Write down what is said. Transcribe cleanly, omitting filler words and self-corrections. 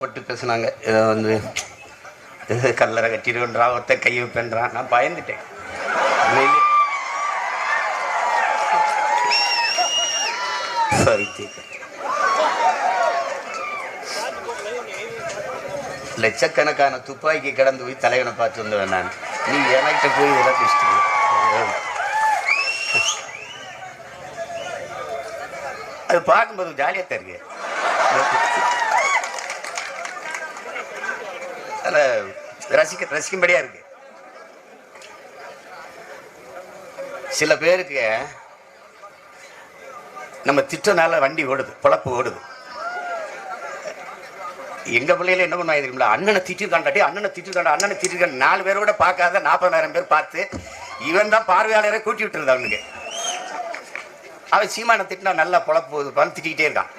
போட்டு பேசுனாங்க. இதை வந்து கல்லறை கட்டிடுன்றான், ஒருத்த கை வைப்பேன்றான். நான் பயந்துட்டேன். லட்சக்கணக்கான துப்பாக்கி கடந்து போய் தலைவனை பார்த்து வந்தவன் நான். நீ என்கிட்ட போய் இதெல்லாம் பேசிட்டு அது பார்க்கும்போது ஜாலியாக தான் இருக்கு. ரசிக்கும்படியா இருக்கு. சில பேருக்கு நம்ம திட்டனால வண்டி ஓடுது, பொழப்பு ஓடுது. எங்க பிள்ளையில என்ன பண்ணுவாங்க தெரியுங்களா? அண்ணனை திட்டிருக்காண்டாட்டி, அண்ணனை திட்டிருக்காண்டா, அண்ணனை திட்டிருக்காண்ட 4 பேரோட பார்க்காத 40,000 பேர் பார்த்து இவன் தான் பார்வையாளரை கூட்டி விட்டுருந்தா அவனுக்கு. அவன் சீமான திட்டினா நல்லா பொழப்பு போகுதுப்பான்னு திட்டிக்கிட்டே இருக்கான்.